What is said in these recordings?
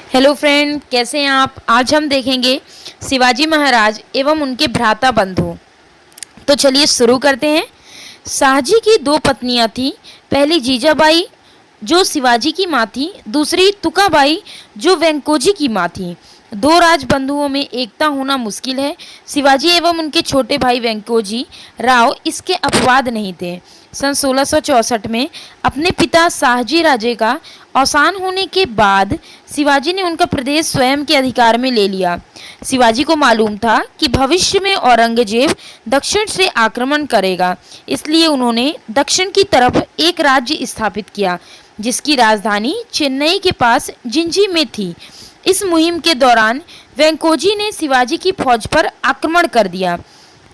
Hello friend, कैसे हैं आप। आज हम देखेंगे शिवाजी महाराज एवं उनके भ्राता बंधु। तो चलिए शुरू करते हैं। शाहजी की दो पत्नियां थीं। पहली जीजाबाई जो शिवाजी की माँ थी, दूसरी तुकाबाई जो वेंकोजी की माँ थी। दो राजबंधुओं में एकता होना मुश्किल है। शिवाजी एवं उनके छोटे भाई वेंकोजी राव इसके अपवाद नहीं थे। सन 1664 में अपने पिता शाहजी राजे का अवसान होने के बाद शिवाजी ने उनका प्रदेश स्वयं के अधिकार में ले लिया। शिवाजी को मालूम था कि भविष्य में औरंगजेब दक्षिण से आक्रमण करेगा, इसलिए उन्होंने दक्षिण की तरफ एक राज्य स्थापित किया जिसकी राजधानी चेन्नई के पास जिंजी में थी। इस मुहिम के दौरान वेंकोजी ने शिवाजी की फौज पर आक्रमण कर दिया।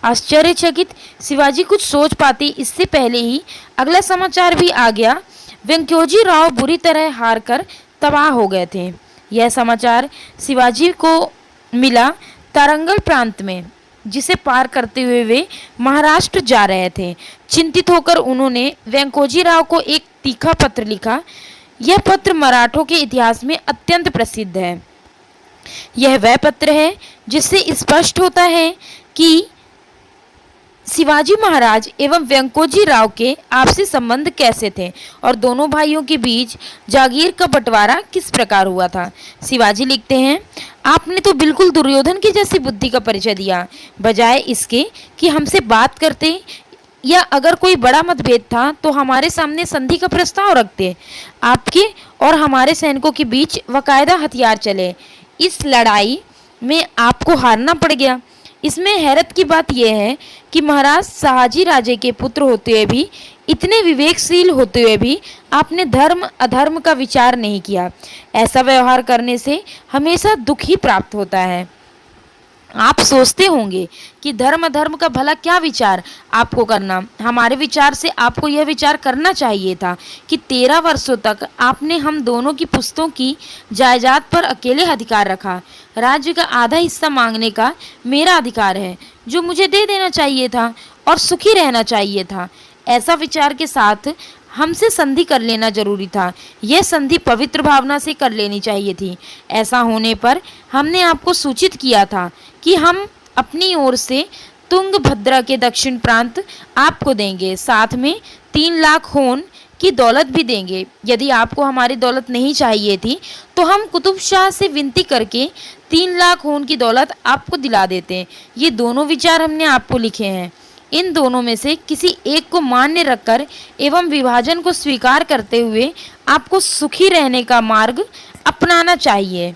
आश्चर्यचकित शिवाजी कुछ सोच पाते इससे पहले ही अगला समाचार भी आ गया। वेंकोजी राव बुरी तरह हार कर तबाह हो गए थे। यह समाचार शिवाजी को मिला तारंगल प्रांत में, जिसे पार करते हुए वे महाराष्ट्र जा रहे थे। चिंतित होकर उन्होंने वेंकोजी राव को एक तीखा पत्र लिखा। यह पत्र मराठों के इतिहास में अत्यंत प्रसिद्ध है। यह वह पत्र है जिससे स्पष्ट होता है कि शिवाजी महाराज एवं वेंकोजी राव के आपसी संबंध कैसे थे और दोनों भाइयों के बीच जागीर का बंटवारा किस प्रकार हुआ था। शिवाजी लिखते हैं, आपने तो बिल्कुल दुर्योधन की जैसी बुद्धि का परिचय दिया। बजाय इसके कि हमसे बात करते या अगर कोई बड़ा मतभेद था तो हमारे सामने संधि का प्रस्ताव रखते। आपके और हमारे सैनिकों के बीच बाकायदा हथियार चले। इस लड़ाई में आपको हारना पड़ गया। इसमें हैरत की बात यह है कि महाराज शाहजी राजे के पुत्र होते हुए भी, इतने विवेकशील होते हुए भी आपने धर्म अधर्म का विचार नहीं किया। ऐसा व्यवहार करने से हमेशा दुख ही प्राप्त होता है। आप सोचते होंगे कि धर्म अधर्म का भला क्या विचार आपको करना। हमारे विचार से आपको यह विचार करना चाहिए था कि 13 वर्षों तक आपने हम दोनों की पुश्तों की जायदाद पर अकेले अधिकार रखा। राज्य का आधा हिस्सा मांगने का मेरा अधिकार है, जो मुझे दे देना चाहिए था और सुखी रहना चाहिए था। ऐसा विचार के साथ हमसे संधि कर लेना जरूरी था। यह संधि पवित्र भावना से कर लेनी चाहिए थी। ऐसा होने पर हमने आपको सूचित किया था कि हम अपनी ओर से तुंगभद्रा के दक्षिण प्रांत आपको देंगे, साथ में 3 लाख होन की दौलत भी देंगे। यदि आपको हमारी दौलत नहीं चाहिए थी तो हम कुतुब शाह से विनती करके 3 लाख होन की दौलत आपको दिला देते। ये दोनों विचार हमने आपको लिखे हैं। इन दोनों में से किसी एक को मान्य रखकर एवं विभाजन को स्वीकार करते हुए आपको सुखी रहने का मार्ग अपनाना चाहिए।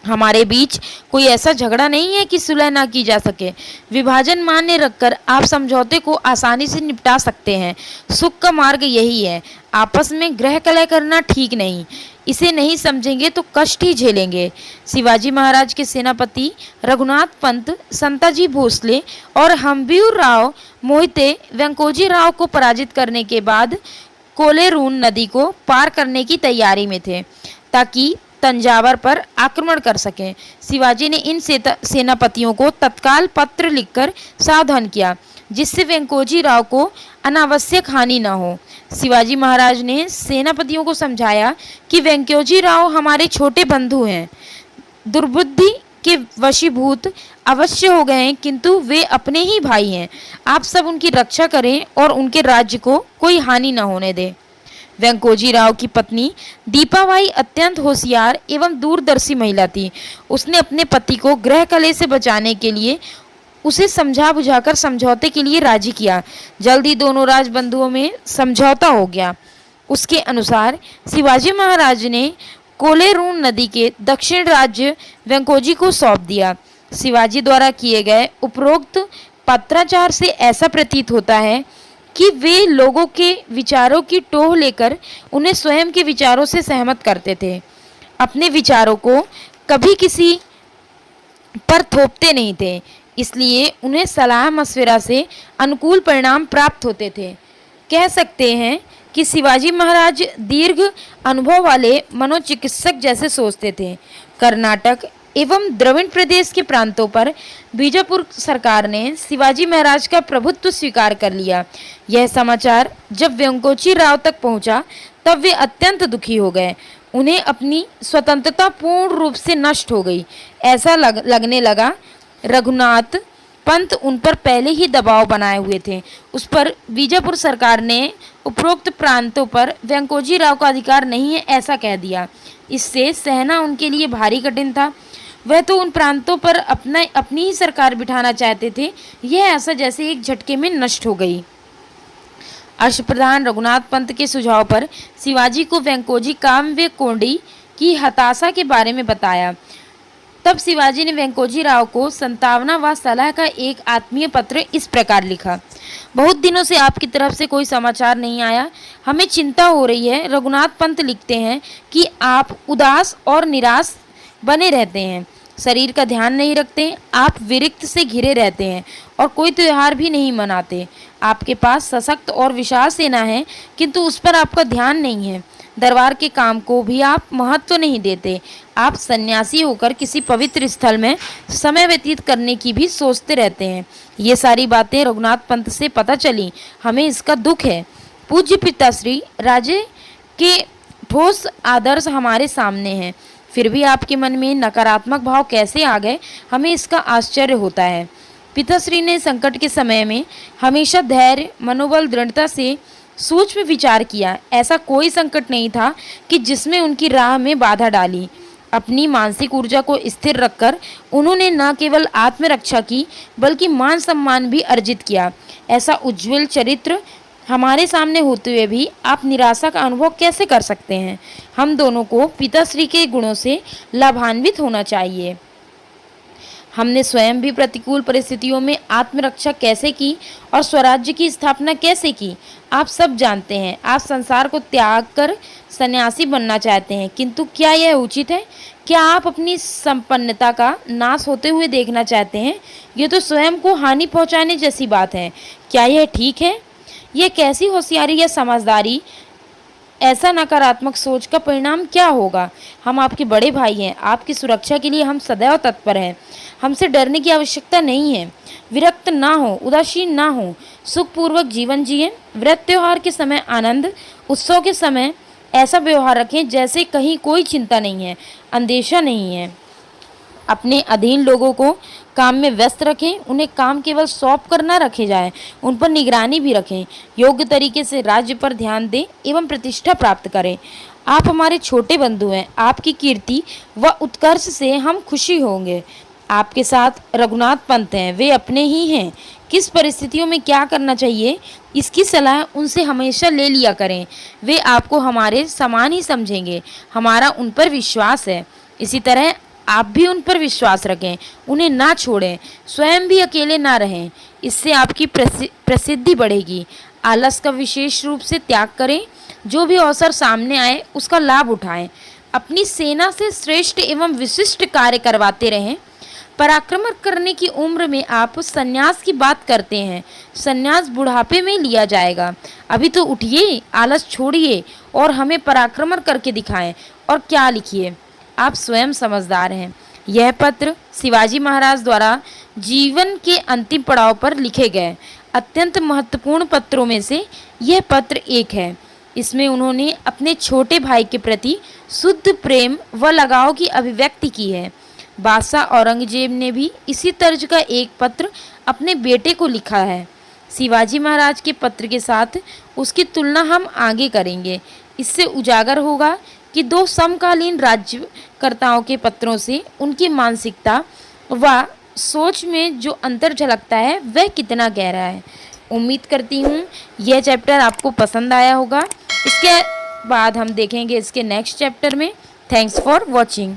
हमारे बीच कोई ऐसा झगड़ा नहीं है कि सुलह ना की जा सके। विभाजन मान्य रखकर आप समझौते को आसानी से निपटा सकते हैं। सुख का मार्ग यही है। आपस में ग्रह कलह करना ठीक नहीं। इसे नहीं समझेंगे तो कष्ट ही झेलेंगे। शिवाजी महाराज के सेनापति रघुनाथ पंत, संताजी भोसले और हम्बीर राव मोहिते वेंकोजी राव को पराजित करने के बाद कोलेरून नदी को पार करने की तैयारी में थे ताकि तंजावर पर आक्रमण कर सकें। शिवाजी ने इन सेनापतियों को तत्काल पत्र लिखकर सावधान किया, जिससे वेंकोजी राव को अनावश्यक हानि न हो। शिवाजी महाराज ने सेनापतियों को समझाया कि वेंकोजी राव हमारे छोटे बंधु हैं, दुर्बुद्धि के वशीभूत अवश्य हो गए हैं, किंतु वे अपने ही भाई हैं। आप सब उनकी रक्षा करें और उनके राज्य को कोई हानि न होने दें। वेंकोजी राव की पत्नी दीपाबाई अत्यंत होशियार एवं दूरदर्शी महिला थी। उसने अपने पति को गृह कलह से बचाने के लिए उसे समझा बुझाकर समझौते के लिए राजी किया। जल्दी दोनों राजबंधुओं में समझौता हो गया। उसके अनुसार शिवाजी महाराज ने कोलेरून नदी के दक्षिण राज्य वेंकोजी को सौंप दिया। शिवाजी द्वारा किए गए उपरोक्त पत्राचार से ऐसा प्रतीत होता है कि वे लोगों के विचारों की टोह लेकर उन्हें स्वयं के विचारों से सहमत करते थे। अपने विचारों को कभी किसी पर थोपते नहीं थे, इसलिए उन्हें सलाह मशविरा से अनुकूल परिणाम प्राप्त होते थे। कह सकते हैं कि शिवाजी महाराज दीर्घ अनुभव वाले मनोचिकित्सक जैसे सोचते थे। कर्नाटक एवं द्रविड़ प्रदेश के प्रांतों पर बीजापुर सरकार ने शिवाजी महाराज का प्रभुत्व स्वीकार कर लिया। यह समाचार जब वेंकोजी राव तक पहुंचा तब वे अत्यंत दुखी हो गए। उन्हें अपनी स्वतंत्रता पूर्ण रूप से नष्ट हो गई। ऐसा लगने लगा रघुनाथ पंत उन पर पहले ही दबाव बनाए हुए थे। उस पर बीजापुर सरकार ने उपरोक्त प्रांतों पर वेंकोजी राव का अधिकार नहीं है ऐसा कह दिया। इससे सहना उनके लिए भारी कठिन था। वह तो उन प्रांतों पर अपनी ही सरकार बिठाना चाहते थे। यह ऐसा जैसे एक झटके में नष्ट हो गई। अष्टप्रधान रघुनाथ पंत के सुझाव पर शिवाजी को वेंकोजी काम्य कोंडी की हताशा के बारे में बताया। तब शिवाजी ने वेंकोजी राव को संतावना व सलाह का एक आत्मीय पत्र इस प्रकार लिखा। बहुत दिनों से आपकी तरफ से कोई समाचार नहीं आया, हमें चिंता हो रही है। रघुनाथ पंत लिखते हैं कि आप उदास और निराश बने रहते हैं, शरीर का ध्यान नहीं रखते, आप विरक्त से घिरे रहते हैं और कोई त्योहार भी नहीं मनाते। आपके पास सशक्त और विशाल सेना है, किंतु उस पर आपका ध्यान नहीं है। दरबार के काम को भी आप महत्व नहीं देते। आप सन्यासी होकर किसी पवित्र स्थल में समय व्यतीत करने की भी सोचते रहते हैं। ये सारी बातें रघुनाथ पंत से पता चली। हमें इसका दुख है। पूज्य पिताश्री राजे के ठोस आदर्श हमारे सामने हैं, फिर भी आपके मन में नकारात्मक भाव कैसे आ गए, हमें इसका आश्चर्य होता है। पिताश्री ने संकट के समय में हमेशा धैर्य, मनोबल, दृढ़ता से सूक्ष्म विचार किया। ऐसा कोई संकट नहीं था कि जिसमें उनकी राह में बाधा डाली। अपनी मानसिक ऊर्जा को स्थिर रखकर उन्होंने न केवल आत्मरक्षा की बल्कि मान सम्मान भी अर्जित किया। ऐसा उज्जवल चरित्र हमारे सामने होते हुए भी आप निराशा का अनुभव कैसे कर सकते हैं? हम दोनों को पिताश्री के गुणों से लाभान्वित होना चाहिए। हमने स्वयं भी प्रतिकूल परिस्थितियों में आत्मरक्षा कैसे की और स्वराज्य की स्थापना कैसे की, आप सब जानते हैं। आप संसार को त्याग कर सन्यासी बनना चाहते हैं, किंतु क्या यह उचित है? क्या आप अपनी संपन्नता का नाश होते हुए देखना चाहते हैं? ये तो स्वयं को हानि पहुंचाने जैसी बात है। क्या यह ठीक है? यह कैसी होशियारी या समझदारी? ऐसा नकारात्मक सोच का परिणाम क्या होगा? हम आपके बड़े भाई हैं, आपकी सुरक्षा के लिए हम सदैव तत्पर हैं। हमसे डरने की आवश्यकता नहीं है। विरक्त ना हो, उदासीन ना हो, सुखपूर्वक जीवन जिए। व्रत त्योहार के समय आनंद, उत्सव के समय ऐसा व्यवहार रखें जैसे कहीं कोई चिंता नहीं है, अंदेशा नहीं है। अपने अधीन लोगों को काम में व्यस्त रखें। उन्हें काम केवल सौंप कर न रखे जाए, उन पर निगरानी भी रखें। योग्य तरीके से राज्य पर ध्यान दें एवं प्रतिष्ठा प्राप्त करें। आप हमारे छोटे बंधु हैं। आपकी कीर्ति व उत्कर्ष से हम खुशी होंगे। आपके साथ रघुनाथ पंत हैं, वे अपने ही हैं। किस परिस्थितियों में क्या करना चाहिए, इसकी सलाह उनसे हमेशा ले लिया करें। वे आपको हमारे समान ही समझेंगे। हमारा उन पर विश्वास है। इसी तरह आप भी उन पर विश्वास रखें, उन्हें ना छोड़ें, स्वयं भी अकेले ना रहें। इससे आपकी प्रसिद्धि बढ़ेगी। आलस का विशेष रूप से त्याग करें। जो भी अवसर सामने आए उसका लाभ उठाएं। अपनी सेना से श्रेष्ठ एवं विशिष्ट कार्य करवाते रहें। पराक्रम करने की उम्र में आप संन्यास की बात करते हैं। संन्यास बुढ़ापे में लिया जाएगा। अभी तो उठिए, आलस छोड़िए और हमें पराक्रम करके दिखाएं। और क्या लिखिए, आप स्वयं समझदार हैं। यह पत्र शिवाजी महाराज द्वारा जीवन के अंतिम पड़ाव पर लिखे गए अत्यंत महत्वपूर्ण पत्रों में से यह पत्र एक है। इसमें उन्होंने अपने छोटे भाई के प्रति शुद्ध प्रेम व लगाव की अभिव्यक्ति की है। बादशाह औरंगजेब ने भी इसी तर्ज का एक पत्र अपने बेटे को लिखा है। शिवाजी महाराज के पत्र के साथ उसकी तुलना हम आगे करेंगे। इससे उजागर होगा कि दो समकालीन राज्यकर्ताओं के पत्रों से उनकी मानसिकता व सोच में जो अंतर झलकता है वह कितना गहरा है। उम्मीद करती हूँ यह चैप्टर आपको पसंद आया होगा। इसके बाद हम देखेंगे इसके नेक्स्ट चैप्टर में। Thanks for watching.